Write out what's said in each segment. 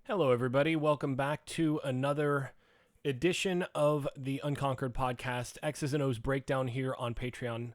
Hello, everybody. Welcome back to another edition of the Unconquered Podcast, X's and O's breakdown here on Patreon.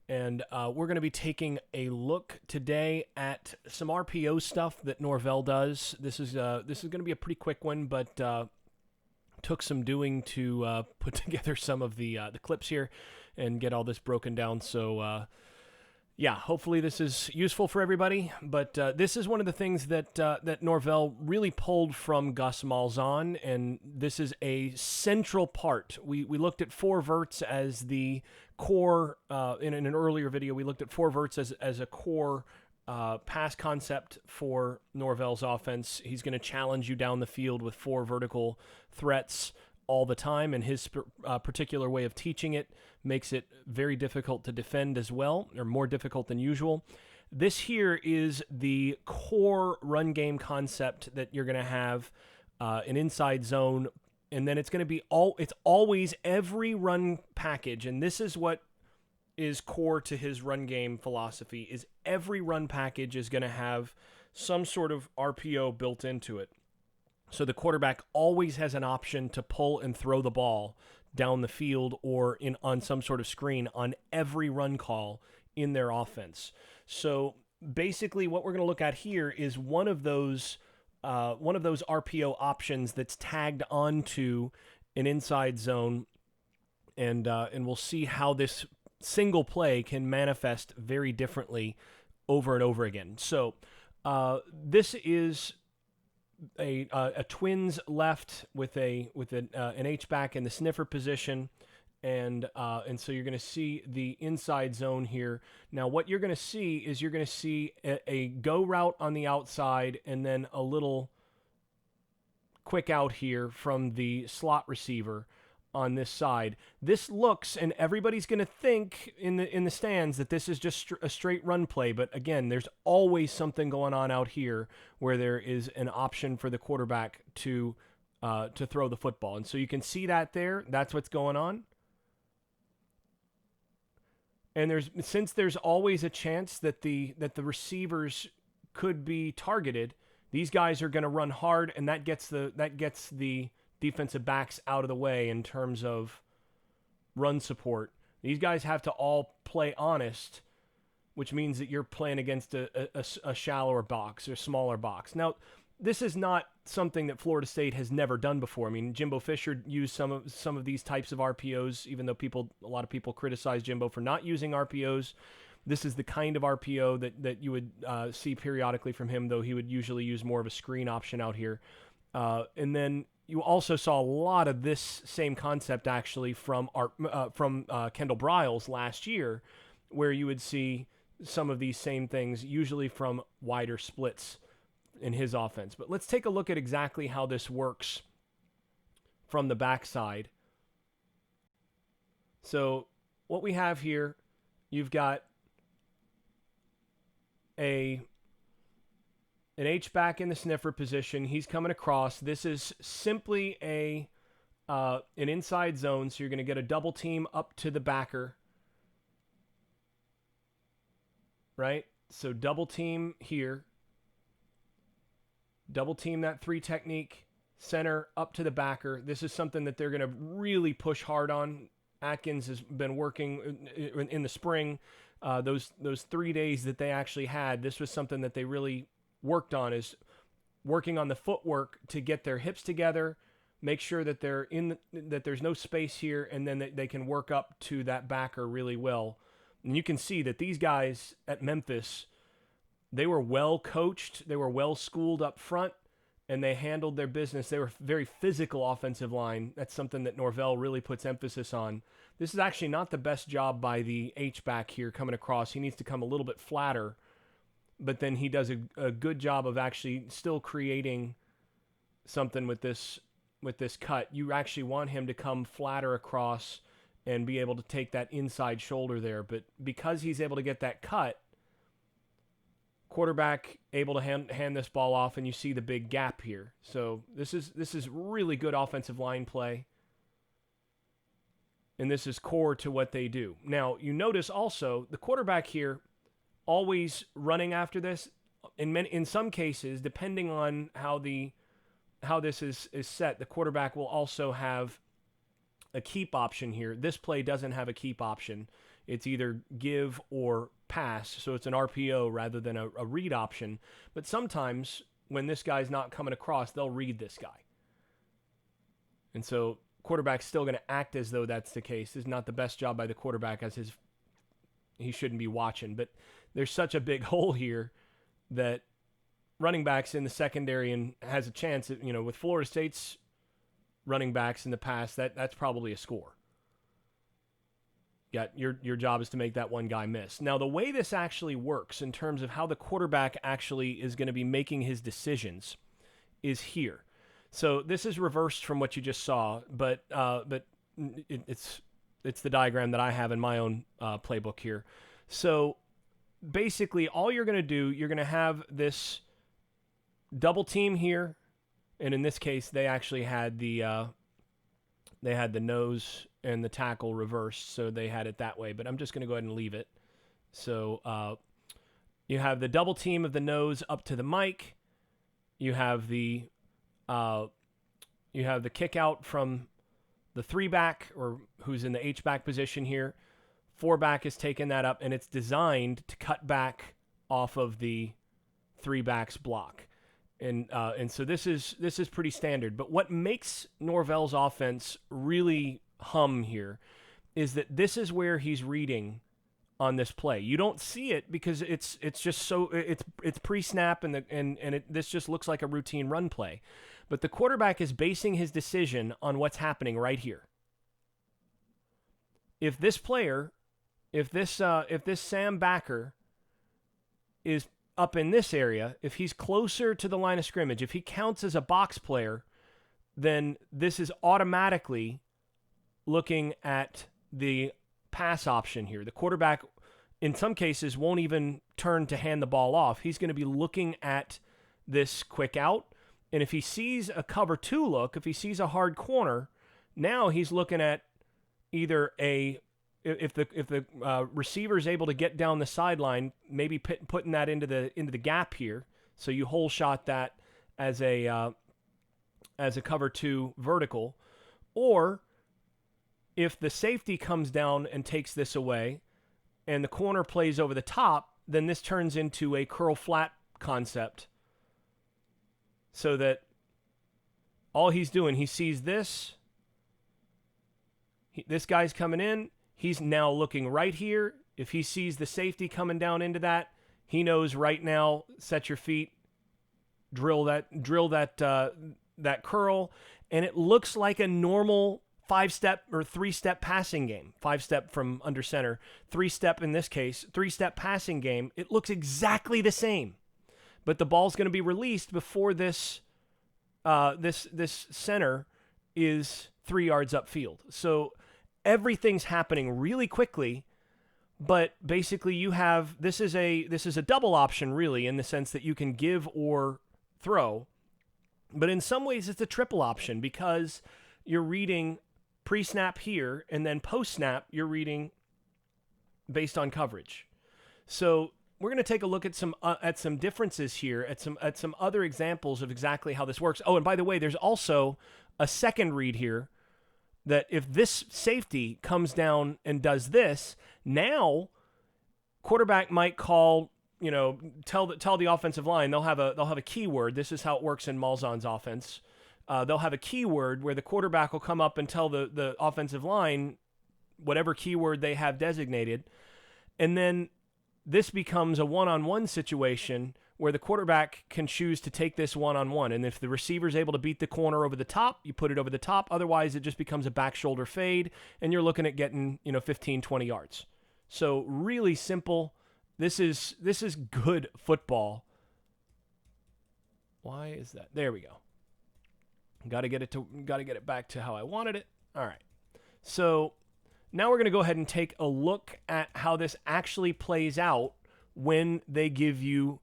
And we're going to be taking a look today at some RPO stuff that Norvell does. This is going to be a pretty quick one, but took some doing to put together some of the clips here and get all this broken down. So yeah, hopefully this is useful for everybody. But this is one of the things that Norvell really pulled from Gus Malzahn, and this is a central part. We looked at four verts as the core in an earlier video. We looked at four verts as a core pass concept for Norvell's offense. He's going to challenge you down the field with four vertical threats all the time, and his particular way of teaching it makes it very difficult to defend as well, or more difficult than usual. This here is the core run game concept that you're going to have an inside zone, and then it's going to be it's always every run package, and this is what is core to his run game philosophy, is every run package is going to have some sort of RPO built into it. So the quarterback always has an option to pull and throw the ball down the field or on some sort of screen on every run call in their offense. So basically what we're going to look at here is one of those RPO options that's tagged onto an inside zone, and we'll see how this single play can manifest very differently over and over again. So this is a twins left with an H-back in the sniffer position, and so you're going to see the inside zone here. Now what you're going to see is a go route on the outside and then a little quick out here from the slot receiver on this side. This looks, and everybody's going to think in the stands that this is just a straight run play, but again, there's always something going on out here where there is an option for the quarterback to throw the football. And so you can see that there. That's what's going on. And since there's always a chance that the receivers could be targeted, these guys are going to run hard, and that gets the defensive backs out of the way in terms of run support. These guys have to all play honest, which means that you're playing against a shallower box or smaller box. Now, this is not something that Florida State has never done before. I mean, Jimbo Fisher used some of these types of RPOs, even though a lot of people criticize Jimbo for not using RPOs. This is the kind of RPO that you would see periodically from him, though he would usually use more of a screen option out here. And then you also saw a lot of this same concept actually from Kendall Briles last year, where you would see some of these same things, usually from wider splits in his offense. But let's take a look at exactly how this works from the backside. So what we have here, you've got an H-back in the sniffer position. He's coming across. This is simply an inside zone, so you're going to get a double team up to the backer. Right? So double team here. Double team that three technique. Center up to the backer. This is something that they're going to really push hard on. Atkins has been working in the spring. Those 3 days that they actually had, this was something that they really worked on, is working on the footwork to get their hips together, make sure that that there's no space here, and then they can work up to that backer really well. And you can see that these guys at Memphis, they were well coached, they were well schooled up front, and they handled their business. They were very physical offensive line. That's something that Norvell really puts emphasis on. This is actually not the best job by the H-back here coming across. He needs to come a little bit flatter, but then he does a good job of actually still creating something with this cut. You actually want him to come flatter across and be able to take that inside shoulder there. But because he's able to get that cut, quarterback able to hand this ball off, and you see the big gap here. So this is really good offensive line play, and this is core to what they do. Now, you notice also the quarterback here always running after this. In some cases, depending on how the how this is set, the quarterback will also have a keep option here. This play doesn't have a keep option. It's either give or pass, so it's an RPO rather than a read option. But sometimes when this guy's not coming across, they'll read this guy. And so quarterback's still going to act as though that's the case. This is not the best job by the quarterback, as he shouldn't be watching. But there's such a big hole here that running backs in the secondary and has a chance, with Florida State's running backs in the past, that's probably a score. Your job is to make that one guy miss. Now, the way this actually works in terms of how the quarterback actually is going to be making his decisions is here. So this is reversed from what you just saw, but it's the diagram that I have in my own playbook here. So basically, all you're going to do, you're going to have this double team here, and in this case, they actually had the nose and the tackle reversed, so they had it that way. But I'm just going to go ahead and leave it. So you have the double team of the nose up to the mic. You have the kick out from the 3-back, or who's in the H-back position here. 4-back is taking that up, and it's designed to cut back off of the 3-back's block. And so this is pretty standard. But what makes Norvell's offense really hum here is that this is where he's reading on this play. You don't see it because it's just so it's pre-snap and this just looks like a routine run play. But the quarterback is basing his decision on what's happening right here. If this Sam Backer is up in this area, if he's closer to the line of scrimmage, if he counts as a box player, then this is automatically looking at the pass option here. The quarterback, in some cases, won't even turn to hand the ball off. He's going to be looking at this quick out, and if he sees a cover 2 look, if he sees a hard corner, now he's looking at either if the receiver is able to get down the sideline, maybe putting that into the gap here, so you hole shot that as a cover 2 vertical, or if the safety comes down and takes this away, and the corner plays over the top, then this turns into a curl flat concept, so that all he's doing, he sees this, this guy's coming in. He's now looking right here. If he sees the safety coming down into that, he knows right now, set your feet, drill that curl, and it looks like a normal 5-step or 3-step passing game. 5-step from under center, 3-step in this case, 3-step passing game. It looks exactly the same, but the ball's going to be released before this center is 3 yards upfield. So everything's happening really quickly, but basically you have this is a double option really, in the sense that you can give or throw, but in some ways it's a triple option because you're reading pre-snap here, and then post-snap you're reading based on coverage. So we're going to take a look at some differences here, at some other examples of exactly how this works. Oh, and by the way, there's also a second read here, that if this safety comes down and does this, now quarterback might call, tell the offensive line, they'll have a keyword. This is how it works in Malzahn's offense. They'll have a keyword where the quarterback will come up and tell the offensive line whatever keyword they have designated, and then this becomes a one-on-one situation where the quarterback can choose to take this one-on-one. And if the receiver's able to beat the corner over the top, you put it over the top. Otherwise, it just becomes a back shoulder fade, and you're looking at getting 15, 20 yards. So really simple. This is good football. Why is that? There we go. Got to get it back to how I wanted it. All right. So now we're going to go ahead and take a look at how this actually plays out when they give you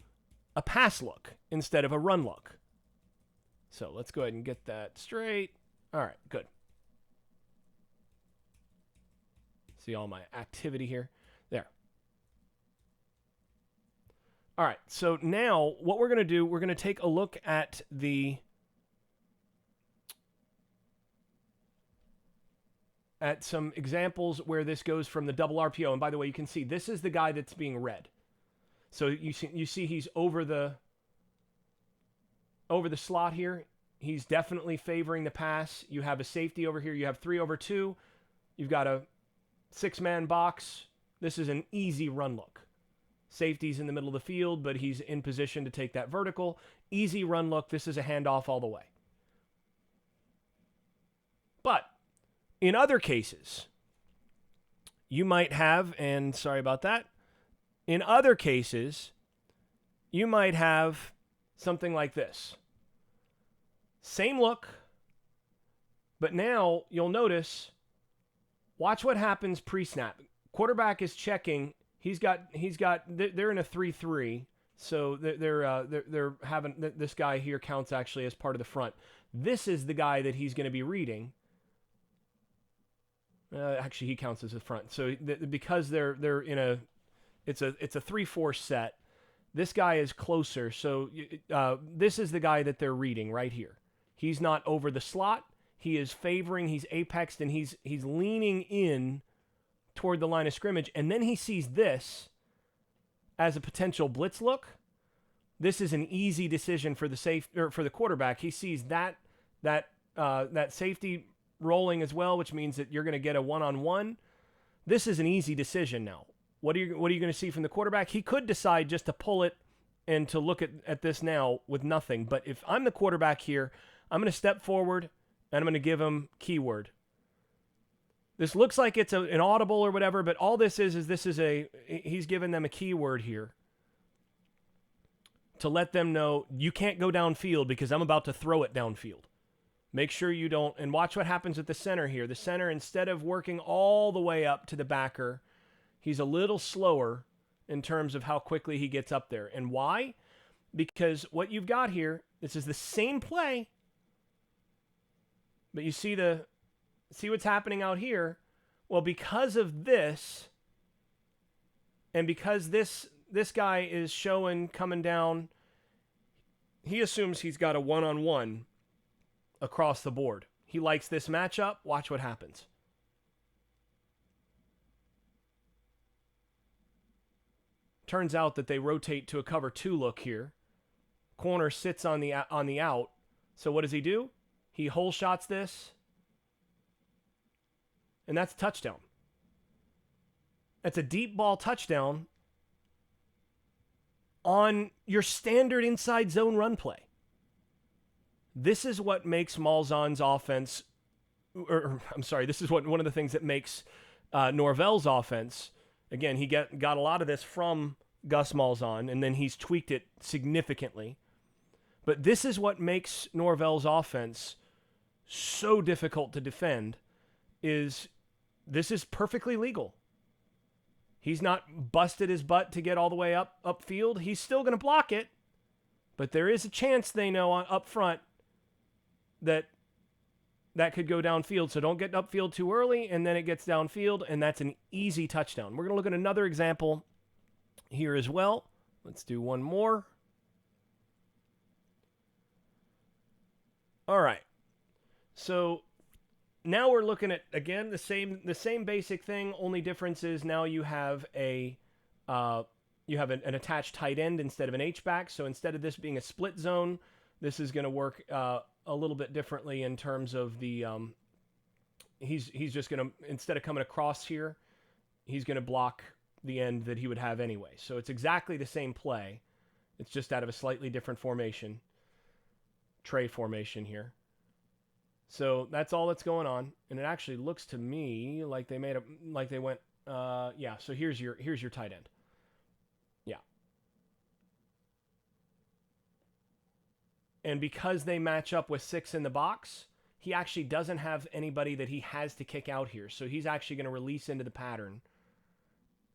a pass look instead of a run look. So let's go ahead and get that straight. All right, good. See all my activity here. There. All right, so now what we're going to do, we're going to take a look at the at some examples where this goes from the double RPO. And by the way, you can see this is the guy that's being read. So you see he's over the slot here. He's definitely favoring the pass. You have a safety over here. You have 3/2. You've got a 6-man box. This is an easy run look. Safety's in the middle of the field, but he's in position to take that vertical. Easy run look. This is a handoff all the way. But in other cases, you might have, and sorry about that, in other cases, you might have something like this. Same look, but now you'll notice, watch what happens pre-snap. Quarterback is checking. They're in a 3-3, so they're having, this guy here counts actually as part of the front. This is the guy that he's going to be reading. Actually, he counts as a front. So because they're in a, it's a 3-4 set. This guy is closer. So this is the guy that they're reading right here. He's not over the slot. He is favoring. He's apexed, and he's leaning in toward the line of scrimmage. And then he sees this as a potential blitz look. This is an easy decision for the quarterback. He sees that safety rolling as well, which means that you're going to get a one-on-one. This is an easy decision now. What are you going to see from the quarterback? He could decide just to pull it and to look at this now with nothing. But if I'm the quarterback here, I'm going to step forward and I'm going to give him keyword. This looks like it's an audible or whatever, but all this is he's giving them a keyword here to let them know you can't go downfield because I'm about to throw it downfield. Make sure you don't, and watch what happens with the center here. The center, instead of working all the way up to the backer, he's a little slower in terms of how quickly he gets up there. And why? Because what you've got here, this is the same play, but you see what's happening out here? Well, because of this, and because this guy is coming down, he assumes he's got a one-on-one across the board. He likes this matchup. Watch what happens. Turns out that they rotate to a cover 2 look here. Corner sits on the out. So what does he do? He hole shots this. And that's a touchdown. That's a deep ball touchdown on your standard inside zone run play. This is what makes Malzahn's offense, this is one of the things that makes Norvell's offense. Again, he got a lot of this from Gus Malzahn, and then he's tweaked it significantly. But this is what makes Norvell's offense so difficult to defend, is this is perfectly legal. He's not busted his butt to get all the way upfield. He's still going to block it, but there is a chance, they know, up front that could go downfield. So don't get upfield too early, and then it gets downfield, and that's an easy touchdown. We're going to look at another example here as well. Let's do one more. All right. So now we're looking at, again, the same basic thing. Only difference is now you have an attached tight end instead of an H-back. So instead of this being a split zone, this is going to work a little bit differently in terms of the he's just going to, instead of coming across here, he's going to block the end that he would have anyway. So it's exactly the same play. It's just out of a slightly different formation. Tray formation here. So that's all that's going on, and it actually looks to me like they went so here's your tight end. Yeah. And because they match up with 6 in the box, he actually doesn't have anybody that he has to kick out here. So he's actually going to release into the pattern.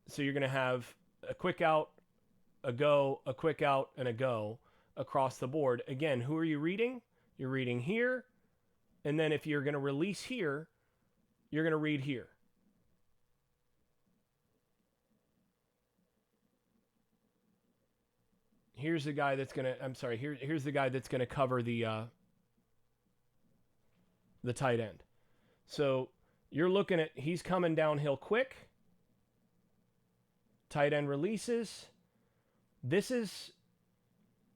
So you're going to have a quick out, a go, a quick out, and a go across the board. Again, who are you reading? You're reading here. And then if you're going to release here, you're going to read here. Here's the guy that's going to, here's the guy that's going to cover the tight end. So You're looking at, he's coming downhill quick. Tight end releases. This is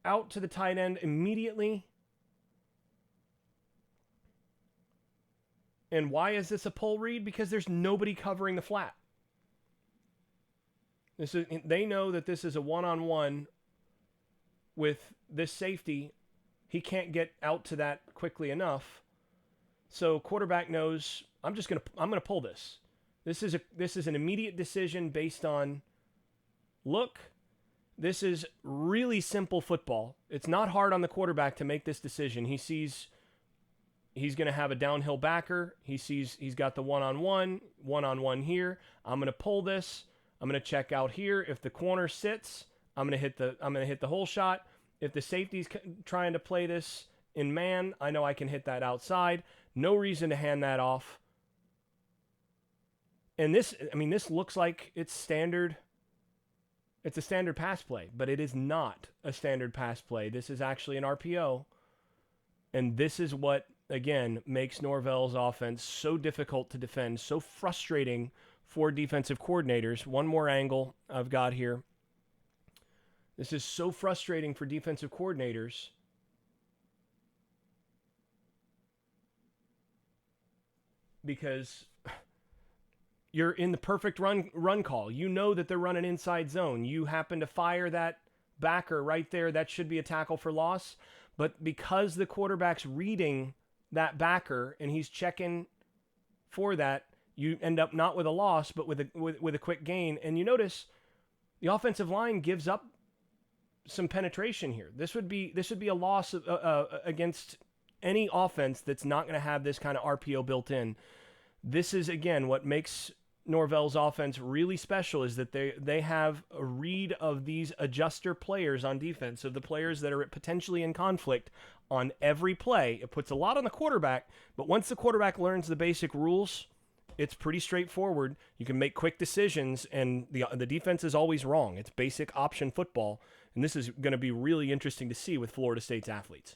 out to the tight end immediately. And why is this a pull read? Because there's nobody covering the flat. They know that this is a one-on-one with this safety. He can't get out to that quickly enough. So quarterback knows, I'm gonna pull this. This is an immediate decision based on look. This is really simple football. It's not hard on the quarterback to make this decision. He sees he's going to have a downhill backer. He sees he's got the one-on-one here. I'm going to pull this. I'm going to check out here. If the corner sits, I'm going to hit the hole shot. If the safety's trying to play this in man, I know I can hit that outside. No reason to hand that off. And this looks like it's standard. It's a standard pass play, but it is not a standard pass play. This is actually an RPO. And this is what, again, makes Norvell's offense so difficult to defend, so frustrating for defensive coordinators. One more angle I've got here. This is so frustrating for defensive coordinators because you're in the perfect run call. You know that they're running inside zone. You happen to fire that backer right there. That should be a tackle for loss. But because the quarterback's reading that backer and he's checking for that, you end up not with a loss, but with a quick gain. And you notice the offensive line gives up some penetration here. This would be a loss against any offense that's not going to have this kind of RPO built in. This is, again, what makes Norvell's offense really special is that they have a read of these adjuster players on defense, of the players that are potentially in conflict on every play. It puts a lot on the quarterback, but once the quarterback learns the basic rules, it's pretty straightforward. You can make quick decisions, and the defense is always wrong. It's basic option football, and this is going to be really interesting to see with Florida State's athletes.